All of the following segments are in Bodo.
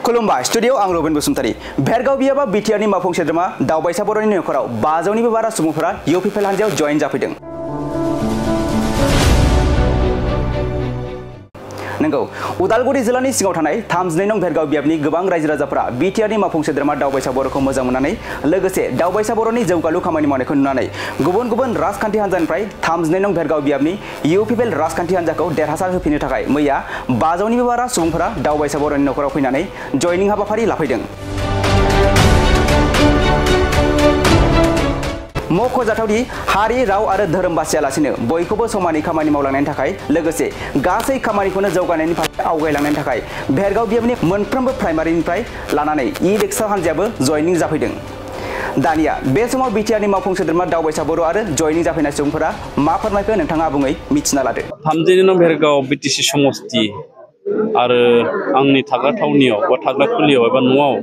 खुलुमबाय स्टुडियो आं रबिन बसुमतारी भेरगाव बियाबा बिटिआरनि मावफुं सोद्रोमा दावबायसा बर'नि नखराव 500निबो बारा सुबुंफोरा इउपिपिएल हान्जायाव जयेन जाफैदों। नंगौ उदालगुरि जिल्लानि सिङाव थानाय 32 नं भेरगाव बियाबनि गोबां रायजो राजाफोरा बिटिआरनि मावफुं सोद्रोमा दावबायसा बर'खौ मोजां मोननानै लोगोसे दावबायसा बर'नि जौगालु खामानि मावनायखौ नुनानै गुबुन गुबुन राजखान्थि हान्जानिफ्राय 32 नं भेरगाव बियाबनि इउपिपिएल राजखान्थि हान्जाखौ देरहासार होफिननो थाखाय मैया 500निबो बारा सुबुंफोरा दावबायसा बर'नि नखराव फैनानै जयनिं हाबाफारि लाफैदों। मख'जाथावदि हारि राव आरो धोरोम बासियालासिनो बयखौबो समानै खामानि मावलांनायनि थाखाय लोगोसे गासै खामानिखौनो जौगानायनि फारसे आवगायलांनायनि थाखाय भेरगाव बियाबनि मोनफ्रोमबो प्राइमारिनिफ्राय लानानै ई-रिक्सा हान्जायाबो जयनिं जाफैदों। दानिया बे समाव बिटिआरनि मावफुं सोद्रोमा दावबायसा बर' आरो जयनिं जाफैनाय सुबुंफोरा मा फोरमायखो नोंथाङा आबुङै मिथिना लादो। 32 नं भेरगाव बिटिसि समस्ति आरो आंनि थाग्रा थावनियाव बा थाग्रा खुलियाव एबा न'आव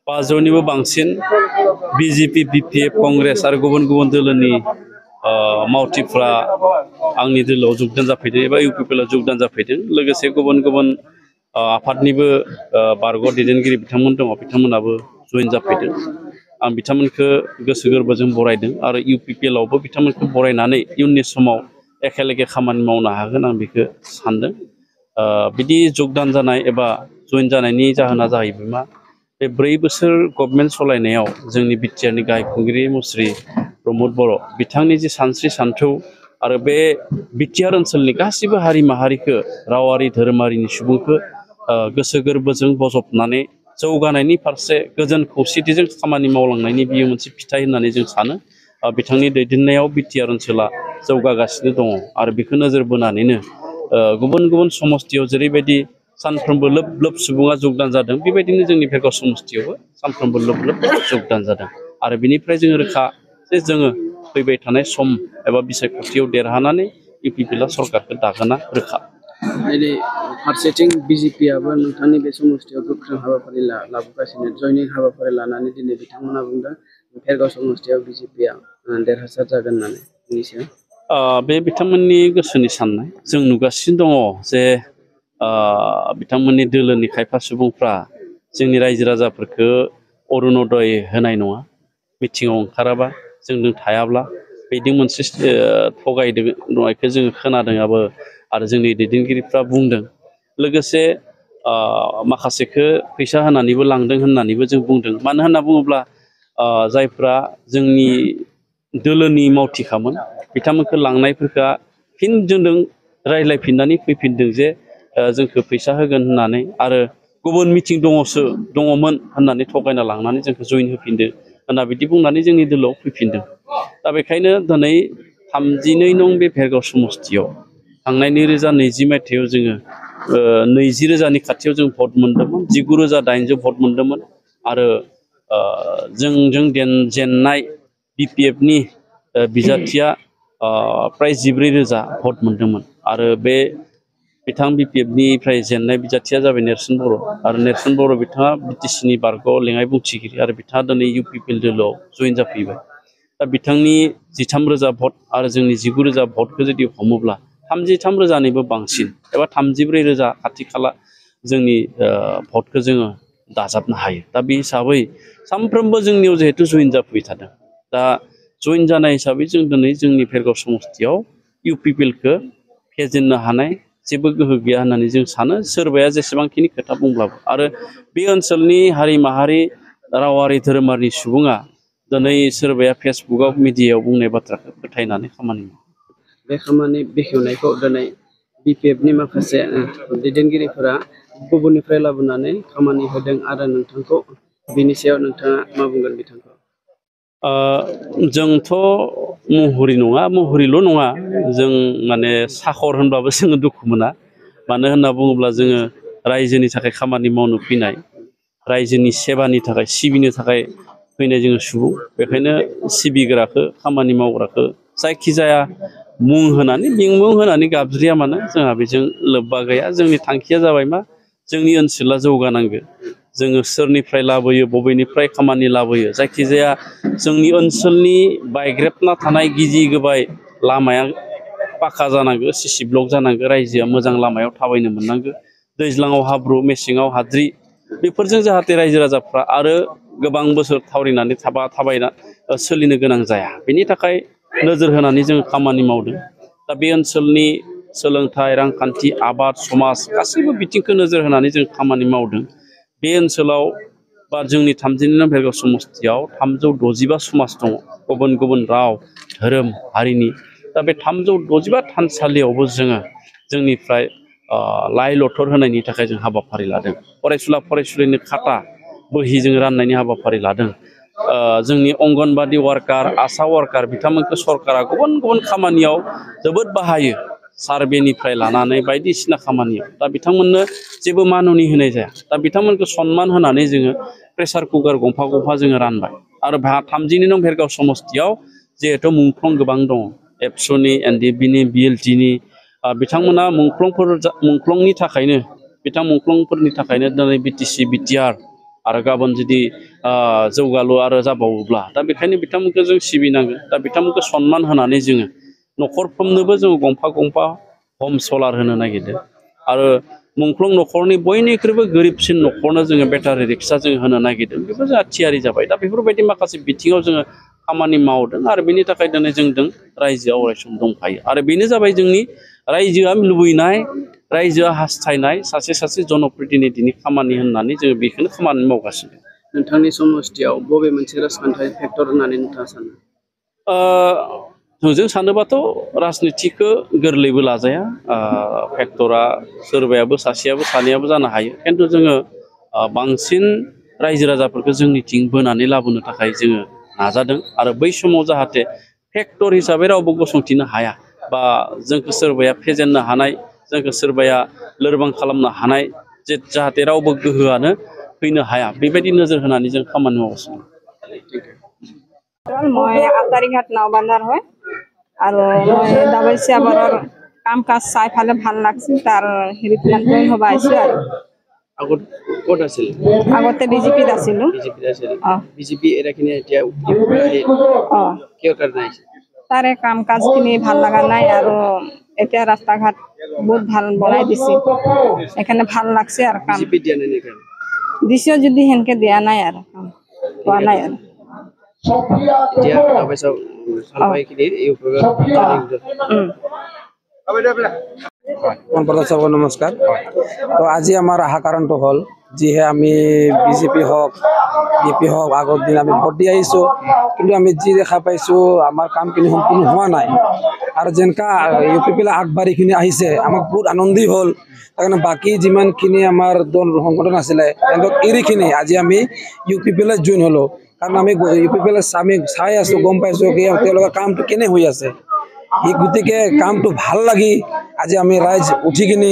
500निबो बांसिन बिजेपि बिपिएफ कंग्रेस आरो गुबुन गुबुन दोलोनि मावथिफ्रा आंनि दोलोआव जगदान जाफैदों एबा इउपिपिएलआव जगदान जाफैदों। लोगोसे गुबुन गुबुन आफादनिबो बारग' दैदेनगिरि बिथांमोन दङ, बिथांमोनाबो जयेन जाफैदों। आं बिथांमोनखौ गोसो गोरबोजों बरायदों आरो इउपिपिएलआवबो बिथांमोनखौ बरायनानै इयुननि समाव एखेलेगे खामानि मावनो हागोन आं बेखौ सानदों। बिदि जगदान जानाय एबा जयेन जानायनि जाहोना जाहैबाय मा बे 4 बोसोर गभर्नमेन्ट सलायनायाव जोंनि बिटिआरनि गाहाय खुंगिरि मुस्रि प्रमद बर' बिथांनि जे सानस्रि सानथौ आरो बे बिटिआर ओनसोलनि गासिबो हारि माहारिखौ रावारि धोरोमारिनि सुबुंखौ गोसो गोरबोजों बजबनानै जौगानायनि फारसे गोजोन खौसेथिजों खामानि मावलांनायनि बियो मोनसे फिथाइ होननानै जों सानो। बिथांनि दैदेननायाव बिटिआर ओनसोला जौगागासिनो दङ आरो बेखौ नोजोर बोनानैनो गुबुन गुबुन समस्तियाव जेरैबायदि सानफ्रोमबो लोब लोब सुबुङा जगदान जादों बेबायदिनो जोंनि भेरगाव समस्तियावबो सानफ्रोमबो लोब लोब जगदान जादों आरो बिनिफ्राय जोङो रोखा जे जोङो फैबाय थानाय सम एबा बिसायख'थियाव देरहानानै इउपिपिएलआ सरकारखौ दागोना रोखा। दिनै फारसेथिं बिजेपिआबो नोंथांनि बे समस्तियाव गोख्रों हाबाफारि लाबोगासिनो जयनिं हाबाफारि लानानै दिनै बिथांमोना बुंदों भेरगाव समस्तियाव बिजेपिआ देरहासार जागोन होननानै बिनि सायाव बे बिथांमोननि गोसोनि साननाय जों नुगासिनो दङ जे बिथांमोननि दोलोनि खायफा सुबुंफ्रा जोंनि रायजो राजाफोरखौ अरुनदय होनाय नङा, मिथिङाव ओंखाराबा जोंजों थायाब्ला बिदि मोनसे थगायनायखौ जोङो खोनादोंआबो आरो जोंनि दैदेनगिरिफ्रा बुंदों। लोगोसे माखासेखौ फैसा होनानैबो लांदों होननानैबो जों बुंदों। मानो होनना बुङोब्ला जायफ्रा जोंनि दोलोनि मावथिखामोन बिथांमोनखौ लांनायफोरखौ फिन जोंजों रायज्लायफिननानै फैफिनदों जे जोंखौ फैसा होगोन होननानै आरो गुबुन मिटिं दङमोन होननानै थगायना लांनानै जोंखौ जयेन होफिनदों होनना बिदि बुंनानै जोंनि दोलोआव फैफिनदों। दा बेखायनो दिनै 32 नं बे भेरगाव समस्तियाव थांनाय 2020 मायथाइयाव जोङो 20,000नि खाथियाव जों भट मोन्दोंमोन, 19,800 भट मोन्दोंमोन आरो जोंजों जेननाय बिपिएफनि बिजाथिया प्राय 14,000 भट मोन्दोंमोन आरो बे बिथां बिपिएफनिफ्राय जेननाय बिजाथिया जाबाय नेर्सोन बर' आरो नेर्सोन बर' बिथाङा बिटिसिनि बारग' लेङाइ बुंथिगिरि आरो बिथाङा दिनै इउपिपिएल दोलोआव जयेन जाफैबाय। दा बिथांनि 13,000 भट आरो जोंनि 19,000 भटखौ जुदि हमोब्ला 33,000निबो बांसिन एबा 34,000 खाथि खाला जोंनि भटखौ जोङो दाजाबनो हायो। दा बे हिसाबै सानफ्रोमबो जोंनियाव जिहेतु जयेन जाफैबाय थादों। दा जयेन जानाय हिसाबै जों दिनै जोंनि भेरगाव समस्तियाव इउपिपिएलखौ फेजेननो हानाय जेबो गोहो गैया होननानै जों सानो, सोरबाया जेसेबांखिनि खोथा बुंब्लाबो। आरो बे ओनसोलनि हारि माहारि रावारि धोरोमारि सुबुङा दिनै सोरबाया फेसबुकआव मिडियायाव बुंनाय बाथ्राखौ फोथायनानै खामानि मावो। बे खामानि बेखेवनायखौ दिनै बिपिएफनि माखासे दैदेनगिरिफोरा गुबुननिफ्राय लाबोनानै खामानि होदों आरो नोंथांखौ बिनि सायाव नोंथाङा मा बुंगोन बिथांखौ? जोंथ' महरिल' नङा, जों माने साखर होनबाबो जोङो दुखु मोना। मानो होनना बुङोब्ला जोङो रायजोनि थाखाय खामानि मावनो फैनाय, रायजोनि सेबानि थाखाय सिबिनो थाखाय फैनाय जोङो सुबुं। बेखायनो सिबिग्राखौ खामानि मावग्राखौ जायखिजाया मुं होनानै बिमुं होनानै गाबज्रिया मानो जोंहा बेजों लोब्बा गैया। जोंनि थांखिया जाबाय मा जोंनि ओनसोला जौगानांगौ। जोङो सोरनिफ्राय लाबोयो बबेनिफ्राय खामानि लाबोयो जायखिजाया जोंनि ओनसोलनि बायग्रेबना थानाय गिजि गोबाय लामाया पाका जानांगौ, सिसि ब्लक जानांगौ, रायजोआ मोजां लामायाव थाबायनो मोननांगौ। दैज्लाङाव हाब्रु मेसेङाव हाद्रि बेफोरजों जाहाथे रायजो राजाफ्रा आरो गोबां बोसोर थावरिनानै थाबायना सोलिनो गोनां जाया बेनि थाखाय नोजोर होनानै जों खामानि मावदों दा बे ओनसोलनि सोलोंथाइ रांखान्थि आबाद समाज गासैबो बिथिंखौ नोजोर होनानै जों खामानि मावदों बे ओनसोलाव बा जोंनि 32 नं भेरगाव समस्तियाव 365 समाज दङ गुबुन गुबुन राव धोरोम हारिनि दा बे 365 थानसालियावबो जोङो जोंनिफ्राय लाइ लथर होनायनि थाखाय जों हाबाफारि लादों फरायसुला फरायसुलिनि खाता बोहि जों राननायनि हाबाफारि लादों जोंनि अंगनबादि वार्कार आशा वार्कार बिथांमोनखौ सरकारा गुबुन गुबुन खामानियाव जोबोद बाहायो सार्भेनिफ्राय लानानै बायदिसिना खामानियाव दा बिथांमोननो जेबो माननि होनाय जाया दा बिथांमोनखौ सन्मान होनानै जोङो प्रेसार कुकार गंफा जोङो रानबाय आरो 32 नं भेरगाव समस्तियाव जिहेथु मुंख्लं गोबां दङ एबसुनि एनडिएफबिनि बिएलटिनि बिथांमोना मुंख्लंनि थाखायनो मुंख्लंफोरनि थाखायनो दिनै बिटिसि बिटिआर आरो गाबोन जुदि जौगालु आरो जाबावोब्ला दा बेखायनो बिथांमोनखौ जों सिबिनांगोन दा बिथांमोनखौ सन्मान होनानै जोङो न'खरफ्रोमनोबो जोङो गंफा हम सलार होनो नागिरदों आरो मुंख्लं न'खरनि बयनिख्रुइबो गोरिबसिन न'खरनो जोङो बेटारि रिक्सा जों होनो नागिरदों बेफोर जोंहा थियारि जाबाय दा बेफोरबायदि माखासे बिथिङाव जोङो खामानि मावदों आरो बेनि थाखाय दिनै जों रायजोआव अरायसम दंफायो आरो बेनो जाबाय जोंनि रायजोआ लुबैनाय रायजोआ हास्थायनाय सासे जनप्रतिनिधिनि खामानि होननानै जोङो बेखौनो खामानि मावगासिनो नोंथांनि समस्तियाव बबे मोनसे राजखान्थियारि फेक्टर होननानै नोंथाङा सानो जों सानोबाथ' राजनितिखौ गोरलैबो लाजाया फेक्टरा सोरबायाबो सासेयाबो सानैयाबो जानो हायो खिन्थु जोङो बांसिन रायजो राजाफोरखौ जोंनिथिं बोनानै लाबोनो थाखाय जोङो नाजादों आरो बै समाव जाहाथे फेक्टर हिसाबै रावबो गसंथिनो हाया बा जोंखौ सोरबाया फेजेननो हानाय जोंखौ सोरबाया लोरबां खालामनो हानाय जाहाथे रावबो गोहोआनो फैनो हाया बेबायदि नोजोर होनानै जों खामानि मावगासिनो মই আটাৰীঘাট নাওবান্ধাৰ হয় আৰু মই দাবৈচিয়া বৰৰ কাম কাজ চাই ফালে ভাল লাগছে তাৰ হেৰিত জইন হ'ব আহিছোঁ আৰু আগত ক'ত আছিল আগতে বিজেপিত আছিলোঁ বিজেপি এৰাখিনি এতিয়া কিয় কাৰণে আহিছে তাৰে কাম কাজখিনি ভাল লগা নাই আৰু এতিয়া ৰাস্তা ঘাট বহুত ভাল বনাই দিছে এখানে ভাল লাগছে আৰু কাম বিজেপি দিয়া নাই নেকি দিছে যদি হেনকে দিয়া নাই আৰু পোৱা নাই আৰু এতিয়া দাবৈচা ভালপাইখিনি এই নমস্কাৰ তো আজি আমাৰ আহা কাৰণটো হ'ল যিহে আমি বিজেপি হওক বিপি হওক আগৰ দিন আমি ভোট দি আহিছোঁ কিন্তু আমি যি দেখা পাইছোঁ আমাৰ কামখিনি সম্পূৰ্ণ হোৱা নাই আৰু যেনেকা ইউ পি পিলে আগবাঢ়িখিনি আহিছে আমাক বহুত আনন্দিত হ'ল তাৰকাৰণে বাকী যিমানখিনি আমাৰ দল সংগঠন আছিলে সিহঁতক এৰিখিনি আজি আমি ইউ পি পিলে জইন হ'লোঁ কাৰণ আমি ইউ পি পিলে আমি চাই আছোঁ গম পাইছোঁ কি তেওঁলোকৰ কামটো কেনে হৈ আছে গতিকে কামটো ভাল লাগি আজি আমি ৰাইজ উঠি কিনি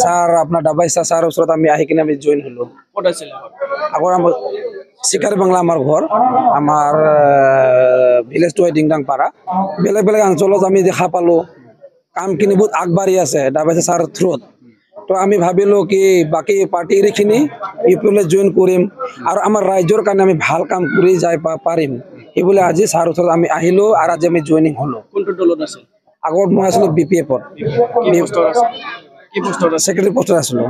ছাৰ আপোনাৰ দাবাইচা ছাৰৰ ওচৰত আমি আহি কিনে আমি জইন হ'লোঁ ক'ত আছিল আগৰ আমাৰ চিকাৰী বাংলা আমাৰ ঘৰ আমাৰ ভিলেজটো হয় ডিংডাংপাৰা বেলেগ বেলেগ অঞ্চলত আমি দেখা পালোঁ কামখিনি বহুত আগবাঢ়ি আছে দাবাইচা ছাৰৰ থ্ৰুত তো আমি ভাবিলোঁ কি বাকী পাৰ্টি এৰিখিনি ইউ পি পিলৈ জইন কৰিম আৰু আমাৰ ৰাইজৰ কাৰণে আমি ভাল কাম কৰি যাই পাৰিম সেইবুলি আজি ছাৰৰ ওচৰত আমি আহিলোঁ আৰু আজি আমি জইনিং হ'লোঁ কোনটো দলত আছিল আগত মই আছিলোঁ BPF-ত সেক্ৰেটাৰী পোষ্টত আছিলোঁ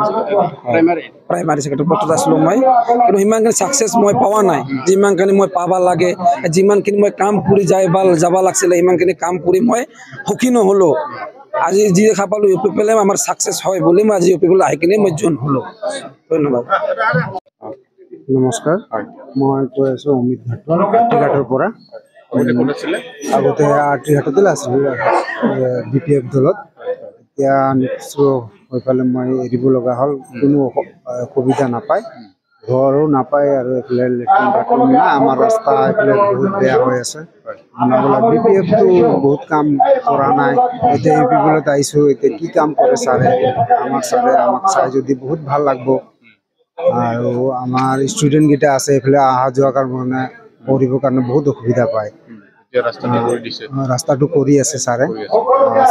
প্ৰাইমাৰী সেক্ৰেটাৰী পোষ্টত আছিলোঁ মই কিন্তু সিমানখিনি ছাকচেছ মই পোৱা নাই যিমানখিনি মই পাব লাগে যিমানখিনি মই কাম কৰি যাব লাগিছিলে সিমানখিনি কাম কৰি মই সুখী নহ'লোঁ আজি যি দেখা পালোঁ ইউ পি পিলে আমাৰ ছাকচেছ হয় বুলি মই আজি ইউ পি পিলে আহি কিনে মই জইন হ'লোঁ ধন্যবাদ নমস্কাৰ মই কৈ আছোঁ অমিত ভাটৰ আৰ্টিঘাটৰ পৰা আগতে আৰ্টিঘাটতে আছিলোঁ BPF দলত এতিয়া নেক্সট হৈ পেলাই মই এৰিব লগা হ'ল কোনো সুবিধা নাপায় ঘৰো নাপায় আৰু এইফালে লেট্ৰিন বাথৰুম নাই আমাৰ ৰাস্তা এইফালে বহুত বেয়া হৈ আছে BPF-টো বহুত কাম কৰা নাই এতিয়া ইউ পি পিলত আহিছোঁ এতিয়া কি কাম কৰে ছাৰে আমাক চাই যদি বহুত ভাল লাগব আৰু আমাৰ ষ্টুডেণ্টকেইটা আছে এইফালে অহা যোৱা কাৰণে পঢ়িবৰ কাৰণে বহুত অসুবিধা পায় ৰাস্তাটো কৰি আছে ছাৰে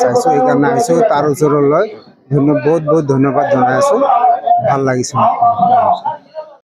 চাইছোঁ সেইকাৰণে আহিছোঁ তাৰ ওচৰলৈ বহুত বহুত ধন্যবাদ জনাই আছোঁ ভাল লাগিছে